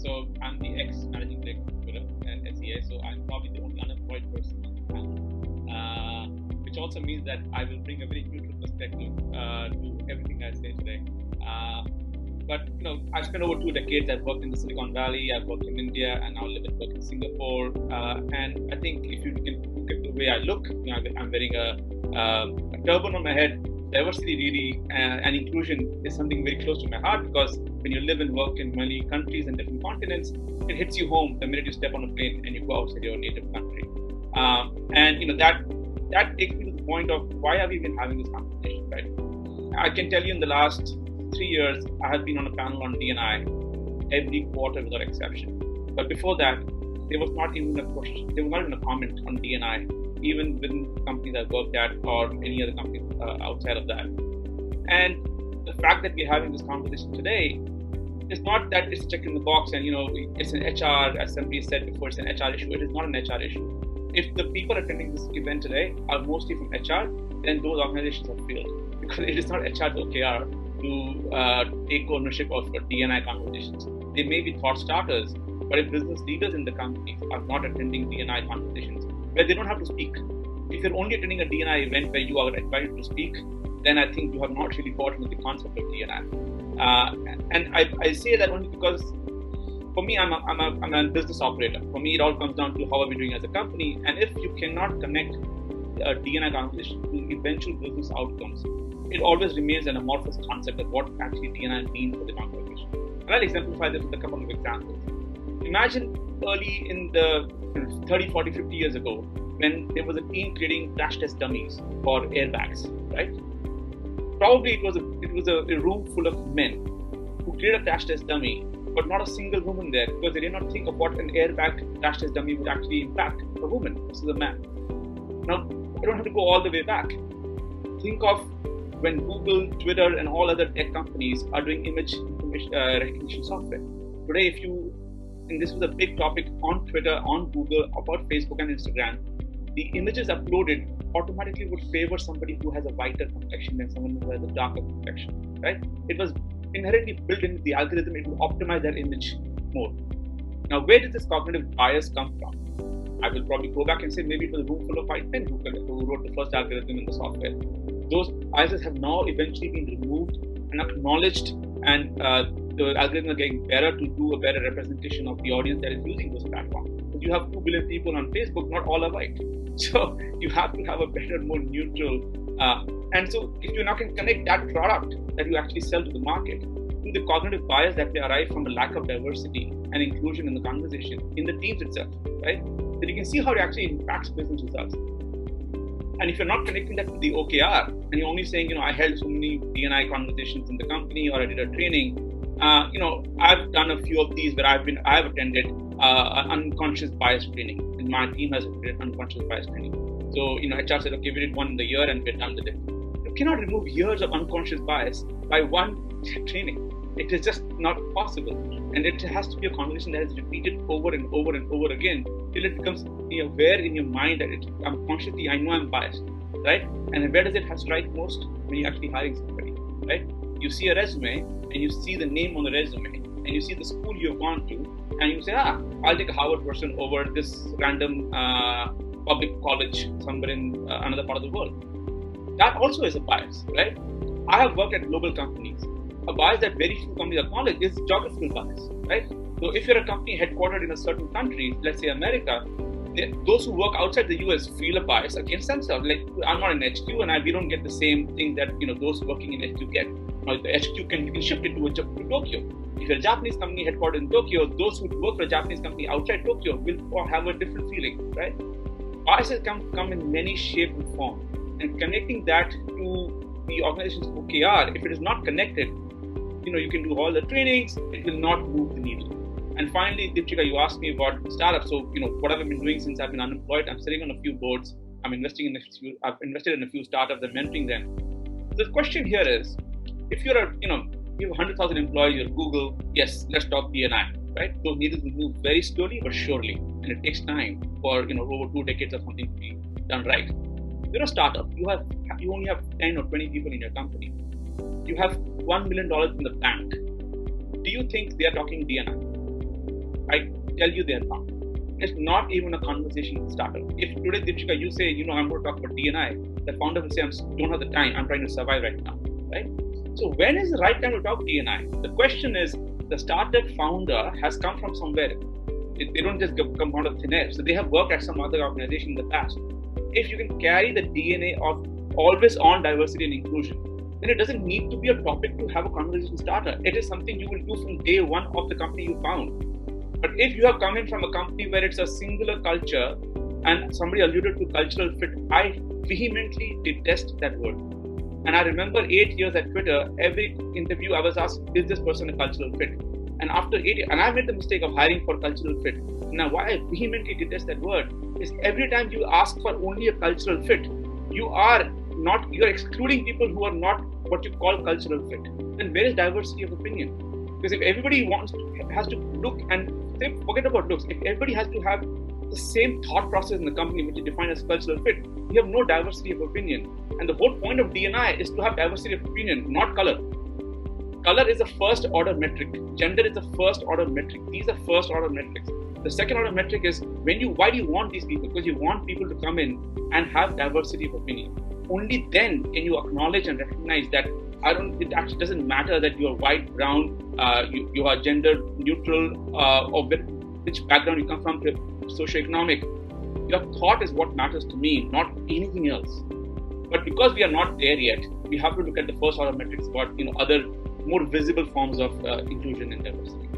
So I'm the ex-managing director of Twitter at SEA, so I'm probably the only unemployed person on the panel, which also means that I will bring a very neutral perspective to everything I say today. But I've spent over 2 decades. I've worked in the Silicon Valley, I've worked in India, and now live and work in Singapore. And I think if you can look at the way I look, I'm wearing a turban on my head. Diversity really and inclusion is something very close to my heart, because when you live and work in many countries and different continents, it hits you home the minute you step on a plane and you go outside your native country. And that takes me to the point of why have we been having this conversation, right? I can tell you in the last 3 years, I have been on a panel on D&I every quarter without exception. But before that, there was not even a question, there was not even a comment on D&I, even within the companies I worked at or any other companies outside of that. And the fact that we're having this conversation today is not that it's checked in the box and it's an HR, as somebody said before, it's an HR issue. It is not an HR issue. If the people attending this event today are mostly from HR, then those organizations have failed, because it is not HR's OKR to take ownership of D&I conversations. They may be thought starters, but if business leaders in the companies are not attending D&I conversations, where they don't have to speak. If you're only attending a D&I event where you are invited to speak, then I think you have not really gotten the concept of D&I. And I say that only because, for me, I'm a business operator. For me, it all comes down to how are we doing as a company. And if you cannot connect a D&I conversation to eventual business outcomes, it always remains an amorphous concept of what actually D&I means for the organization. And I'll exemplify this with a couple of examples. Imagine early in the 30, 40, 50 years ago, when there was a team creating crash test dummies for airbags, right? Probably it was a room full of men who created a crash test dummy, but not a single woman there, because they did not think of what an airbag crash test dummy would actually impact a woman versus a man. Now, I don't have to go all the way back. Think of when Google, Twitter, and all other tech companies are doing image recognition software. Today, and this was a big topic on Twitter, on Google, about Facebook and Instagram, the images uploaded automatically would favor somebody who has a whiter complexion than someone who has a darker complexion, right? It was inherently built into the algorithm. It would optimize that image more. Now, where did this cognitive bias come from? I will probably go back and say maybe it was a room full of white men who wrote the first algorithm in the software. Those biases have now eventually been removed and acknowledged, and the algorithms are getting better to do a better representation of the audience that is using those platforms. Because you have 2 billion people on Facebook, not all are white. So you have to have a better, more neutral. And so if you now can connect that product that you actually sell to the market to the cognitive bias that may arise from the lack of diversity and inclusion in the conversation, in the teams itself, right? Then you can see how it actually impacts business results. And if you're not connecting that to the OKR, and you're only saying, I held so many D&I conversations in the company, or I did a training, I've done a few of these where I've attended unconscious bias training, and my team has attended unconscious bias training. So, HR said, okay, we did one in the year and we're done with it. You cannot remove years of unconscious bias by one training. It is just not possible. And it has to be a conversation that is repeated over and over and over again till it becomes aware in your mind that unconsciously, I know I'm biased, right? And where does it strike most? When you're actually hiring somebody, right? You see a resume and you see the name on the resume and you see the school you've gone to, and you say, I'll take a Harvard person over this random public college somewhere in another part of the world. That also is a bias, right? I have worked at global companies. A bias that very few companies acknowledge is geographical bias, right? So if you're a company headquartered in a certain country, let's say America, those who work outside the US feel a bias against themselves. Like, I'm not in HQ and we don't get the same thing that those working in HQ get. Now the HQ you can shift it to Tokyo. If you're a Japanese company headquartered in Tokyo, those who work for a Japanese company outside Tokyo will have a different feeling, right? Biases come in many shapes and forms, and connecting that to the organization's OKR, if it is not connected, you can do all the trainings, it will not move the needle. And finally, Deepshikha, you asked me about startups. So, what have I been doing since I've been unemployed? I'm sitting on a few boards. I've invested in a few startups and mentoring them. The question here is, if you have 100,000 employees, you're Google, yes, let's talk D&I, right? Those needles will move very slowly but surely, and it takes time for over 2 decades of something to be done right. You're a startup. You only have 10 or 20 people in your company. You have $1 million in the bank. Do you think they are talking D&I? I tell you they're not. It's not even a conversation starter. If today, Deepshikha, you say, I'm going to talk about D&I, the founder will say, I don't have the time, I'm trying to survive right now, right? So when is the right time to talk D&I? The question is, the startup founder has come from somewhere. They don't just come out of thin air. So they have worked at some other organization in the past. If you can carry the DNA of always on diversity and inclusion, then it doesn't need to be a topic to have a conversation starter. It is something you will do from day one of the company you found. But if you have come in from a company where it's a singular culture, and somebody alluded to cultural fit, I vehemently detest that word. And I remember 8 years at Twitter, every interview I was asked, is this person a cultural fit? And after 8 years, and I made the mistake of hiring for cultural fit. Now, why I vehemently detest that word is every time you ask for only a cultural fit, you're excluding people who are not what you call cultural fit. Then where is diversity of opinion? Because if everybody has to look and forget about looks, if everybody has to have the same thought process in the company which is defined as cultural fit, you have no diversity of opinion. And the whole point of D&I is to have diversity of opinion, not color. Color is a first order metric. Gender is a first order metric. These are first order metrics. The second order metric is why do you want these people? Because you want people to come in and have diversity of opinion. Only then can you acknowledge and recognize that it actually doesn't matter that you are white, brown, you are gender neutral, or which background you come from, socioeconomic. Your thought is what matters to me, not anything else. But because we are not there yet, we have to look at the first order metrics about other more visible forms of inclusion and diversity.